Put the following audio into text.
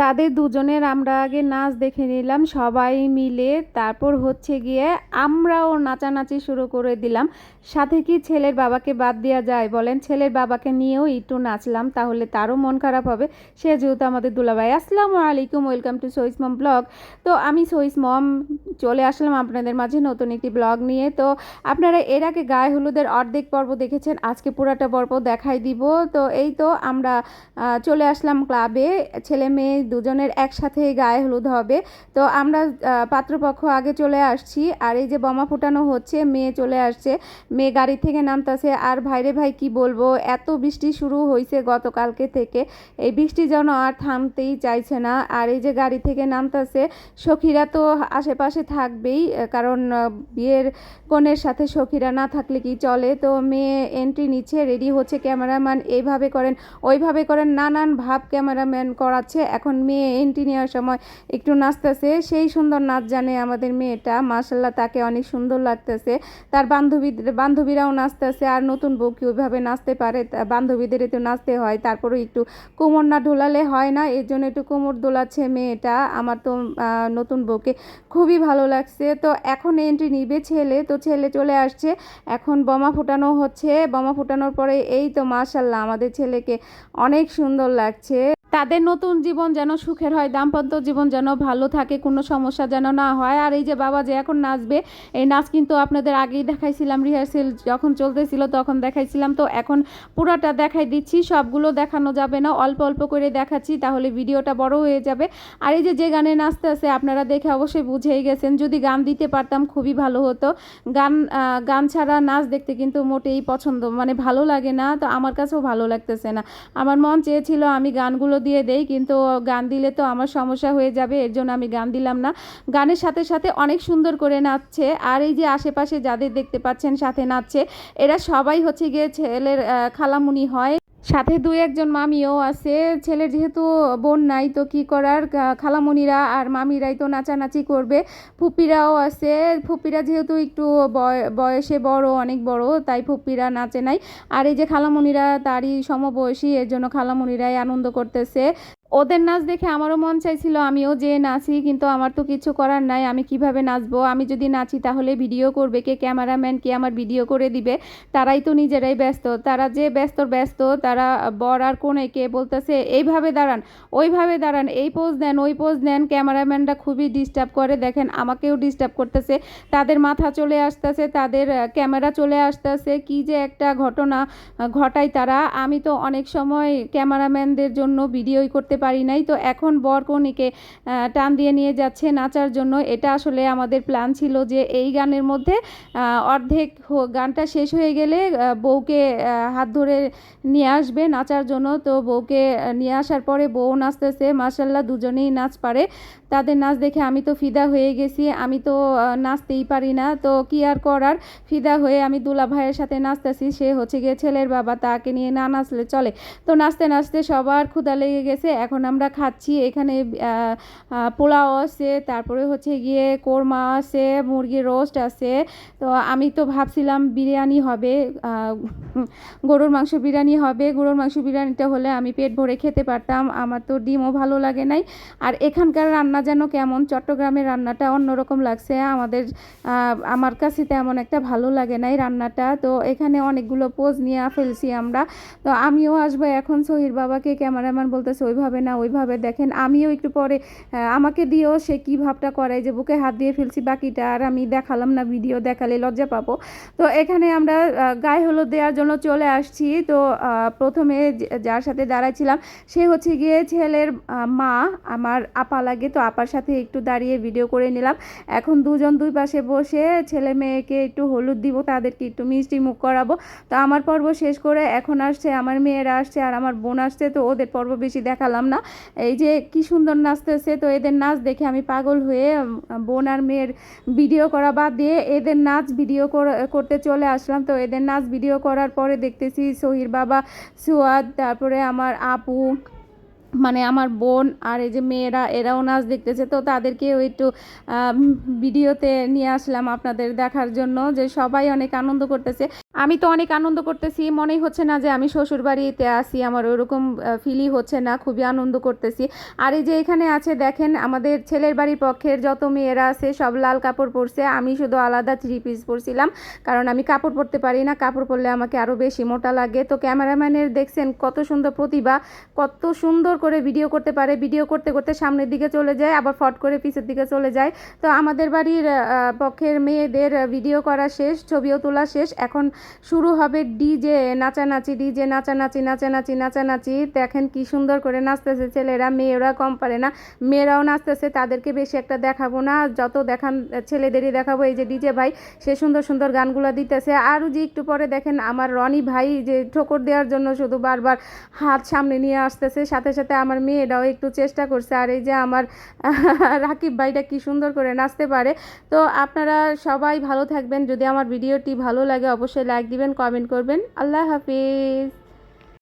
তাদের দুজনের আমরা আগে নাচ দেখে নিলাম সবাই মিলে, তারপর হচ্ছে গিয়ে আমরাও নাচানাচি শুরু করে দিলাম। সাথে কি ছেলের বাবাকে বাদ দেওয়া যায় বলেন? ছেলের বাবাকে নিয়েও একটু নাচলাম, তাহলে তারও মন খারাপ হবে। সে যেহেতু আমাদের দুলাভাই। আসসালামু আলাইকুম, welcome to Sahis mom blog. তো আমি সহিস মম চলে আসলাম আপনাদের মাঝে নতুন একটি ব্লগ নিয়ে। তো আপনারা এর আগে গায়ে হলুদের অর্ধেক পর্ব দেখেছেন, আজকে পুরাটা পর্ব দেখাই দিব। তো এই তো আমরা চলে আসলাম ক্লাবে, ছেলে মেয়ে দুজনের একসাথে গায়ে হলুদ হবে। তো আমরা পাত্রপক্ষ আগে চলে আসছি, আর এই যে বোমা ফুটানো হচ্ছে, মেয়ে চলে আসছে, মেয়ে গাড়ি থেকে নামতাছে। আর ভাইরে ভাই কি বলবো, এত বৃষ্টি শুরু হয়েছে গতকালকে থেকে, এই বৃষ্টি যেন আর থামতেই চাইছে না। আর এই যে গাড়ি থেকে নামতাছে, সখীরা তো আশেপাশে থাকবেই, কারণ বিয়ের কনের সাথে সখীরা না থাকলে কি চলে। তো মেয়ে এন্ট্রি নিচ্ছে, রেডি হচ্ছে, ক্যামেরাম্যান এইভাবে করেন ওইভাবে করেন, নানান ভাব ক্যামেরাম্যান করাচ্ছে। এখন মেয়ে এন্ট্রি নেওয়ার সময় একটু নাচতেছে, সেই সুন্দর নাচ জানে আমাদের মেয়েটা, মাশাল্লাহ তাকে অনেক সুন্দর লাগতেছে। তার বান্ধবীরাও নাচতেছে, আর নতুন বউ কি ওইভাবে নাচতে পারে? বান্ধবীদের তো নাচতে হয়, তারপরে একটু কোমর না ঢোলালে হয় না, এর জন্য একটু কোমর দোলাচ্ছে মেয়েটা। আমার তো নতুন বউকে খুবই ভালো লাগছে। তো এখন এন্ট্রি নিবে ছেলে, তো ছেলে চলে আসছে, এখন বোমা ফুটানো হচ্ছে। বোমা ফুটানোর পরে এই তো মাশাল্লাহ আমাদের ছেলেকে অনেক সুন্দর লাগছে। তাদের নতুন জীবন যেন সুখের হয়, দাম্পত্য জীবন যেন ভালো থাকে, কোনো সমস্যা যেন না হয়। আর এই যে বাবা যে এখন নাচবে, এই নাচ কিন্তু আপনাদের আগেই দেখাইছিলাম, রিহার্সেল যখন চলতেছিল তখন দেখাইছিলাম। তো এখন পুরাটা দেখাই দিচ্ছি, সবগুলো দেখানো যাবে না, অল্প অল্প করে দেখাচ্ছি, তাহলে ভিডিওটা বড় হয়ে যাবে। আর এই যে গানে নাচতে আছে আপনারা দেখে অবশ্যই বুঝেই গেছেন, যদি গান দিতে পারতাম খুবই ভালো হতো। গান ছাড়া নাচ দেখতে কিন্তু মোটেই পছন্দ, মানে ভালো লাগে না, তো আমার কাছেও ভালো লাগতেছে না। আমার মন চেয়েছিল আমি গানগুলো দিয়ে দেই, কিন্তু গান দিলে তো আমার সমস্যা হয়ে যাবে, এর জন্য আমি গান দিলাম না। গানের সাথে সাথে অনেক সুন্দর করে নাচছে। আর এই যে আশেপাশে যাদের দেখতে পাচ্ছেন সাথে নাচছে, এরা সবাই হচ্ছে গিয়ে ছেলের খালামুনি হয়, সাথে দুই একজন মামিও আছে। ছেলের যেহেতু বোন নাই, তো কি করার, খালামণিরা আর মামিরাই তো নাচানাচি করবে। ফুপিরাও আছে, ফুপিরা যেহেতু একটু বয়সে বড়, অনেক বড়, তাই ফুপিরা নাচে নাই। আর এই যে খালামণিরা তারই সমবয়সী, এর জন্য খালামণিরাই আনন্দ করতেছে। ওদের নাচ দেখে আমারও মন চাইছিল আমিও যে নাচি, কিন্তু আমার তো কিছু করার নাই, আমি কিভাবে নাচবো? আমি যদি নাচি তাহলে ভিডিও করবে কে? ক্যামেরাম্যান কে আমার ভিডিও করে দিবে? তারাই তো নিজেরাই ব্যস্ত, তারা যে ব্যস্ত তারা বর আর কনেকে বলতেছে এইভাবে দাঁড়ান, ওইভাবে দাঁড়ান, এই পোজ দেন, ওই পোজ দেন। ক্যামেরাম্যানরা খুবই ডিস্টার্ব করে, দেখেন আমাকেও ডিস্টার্ব করতেছে, তাদের মাথা চলে আসতেছে, তাদের ক্যামেরা চলে আসতেছে, কি যে একটা ঘটনা ঘটায় তারা। আমি তো অনেক সময় ক্যামেরাম্যানদের জন্য ভিডিওই করতে পারি নাই। তো এখন বর কনেকে টান দিয়ে নিয়ে যাচ্ছে নাচার জন্য। এটা আসলে আমাদের প্ল্যান ছিল যে এই গানের মধ্যে অর্ধেক গানটা শেষ হয়ে গেলে বউকে হাত ধরে নিয়ে আসবে নাচার জন্য। তো বউকে নিয়ে আসার পরে বউ নাচতেছে, মাশাল্লাহ দুজনেই নাচ পারে। তাদের নাচ দেখে আমি তো ফিদা হয়ে গেছি, আমি তো নাচতেই পারি না, তো কি আর করার, ফিদা হয়ে আমি দুলা ভাইয়ের সাথে নাচতেছি। সে হচ্ছে গিয়ে ছেলের বাবা, তাকে নিয়ে না নাচলে চলে। তো নাচতে নাচতে সবার ক্ষুধা লেগে গেছে, এখন আমরা খাচ্ছি। এখানে পোলাও আছে, তারপরে হচ্ছে গিয়ে কোরমা আছে, মুরগির রোস্ট আছে। তো আমি তো ভাবছিলাম বিরিয়ানি হবে, গরুর মাংস বিরিয়ানি হবে। গরুর মাংস বিরিয়ানিটা হলে আমি পেট ভরে খেতে পারতাম, আমার তো ডিমও ভালো লাগে নাই। আর এখানকার রান্না যেন কেমন, চট্টগ্রামের রান্নাটা অন্যরকম লাগছে আমার কাছে তেমন একটা ভালো লাগে নাই রান্নাটা। তো এখানে অনেকগুলো পোজ নিয়ে ফেলছি আমরা। তো আমিও আসবো এখন, সহির বাবাকে ক্যামেরাম্যান বলতেছে ওইভাবে না ওইভাবে, দেখেন আমিও একটু পরে আমাকে দিয়েও সে কী ভাবটা করে যে বুকে হাত দিয়ে ফেলছি, বাকিটা আর আমি দেখালাম না, ভিডিও দেখালে লজ্জা পাবো। তো এখানে আমরা গায়ে হলুদ দেওয়ার জন্য চলে আসছি। তো প্রথমে যার সাথে দাঁড়াইছিলাম সে হচ্ছে গিয়ে ছেলের মা, আমার আপা লাগে, তো আপার সাথে একটু দাঁড়িয়ে ভিডিও করে নিলাম। এখন দুজন দুই পাশে বসে ছেলে মেয়েকে একটু হলুদ দিব, তাদেরকে একটু মিষ্টি মুখ করাবো। তো আমার পর্ব শেষ করে এখন আসছে আমার মেয়েরা আসছে, আর আমার বোন আসছে, তো ওদের পর্ব বেশি দেখালাম না। এই যে কি সুন্দর নাচতেছে, তো এদের নাচ দেখে আমি পাগল হয়ে বোন আর মেয়ের ভিডিও করা বাদ দিয়ে এদের নাচ ভিডিও করতে চলে আসলাম। তো এদের নাচ ভিডিও করার পরে দেখতেছি সহির বাবা, সুয়াদ, তারপরে আমার আপু, মানে আমার বোন আর এই যে মেয়েরা এরাও নাচ দেখতেছে, তো তাদেরকেও একটু ভিডিওতে নিয়ে আসলাম আপনাদের দেখার জন্য যে সবাই অনেক আনন্দ করতেছে। আমি তো অনেক আনন্দ করতেছি, মনেই হচ্ছে না যে আমি শ্বশুর বাড়িতে আসি, আমার ওরকম ফিলই হচ্ছে না, খুবই আনন্দ করতেছি। আর এই যে এখানে আছে দেখেন আমাদের ছেলের বাড়ির পক্ষের যত মেয়েরা আছে সব লাল কাপড় পরছে, আমি শুধু আলাদা 3 পিস পরছিলাম, কারণ আমি কাপড় পরতে পারি না, কাপড় পরলে আমাকে আরও বেশি মোটা লাগে। তো ক্যামেরাম্যানের দেখছেন কত সুন্দর প্রতিভা, কত সুন্দর করে ভিডিও করতে পারে, ভিডিও করতে করতে সামনের দিকে চলে যায় আবার ফট করে পিছের দিকে চলে যায়। তো আমাদের বাড়ির পক্ষের মেয়েদের ভিডিও করা শেষ, ছবিও তোলা শেষ, এখন শুরু হবে ডিজে নাচানাচি, ডিজে নাচানাচি নাচানাচি নাচানাচি। দেখেন কি সুন্দর করে নাচতেছে ছেলেরা, মেয়েরা কম পারে না, মেয়েরাও নাচতেছে, তাদেরকে বেশি একটা দেখাবো না, যত দেখান ছেলেদেরই দেখাবো। এই যে ডিজে ভাই সে সুন্দর সুন্দর গানগুলো দিতেছে। আরও যে একটু পরে দেখেন আমার রনি ভাই যে ঠোকর দেওয়ার জন্য শুধু বারবার হাত সামনে নিয়ে আসতেছে, সাথে সাথে আমার মেয়েটাও একটু চেষ্টা করছে। আর এই যে আমার রাকিব ভাইটা কি সুন্দর করে নাচতে পারে। তো আপনারা সবাই ভালো থাকবেন, যদি আমার ভিডিওটি ভালো লাগে অবশ্যই লাইক দিবেন, কমেন্ট করবেন। আল্লাহ হাফিজ।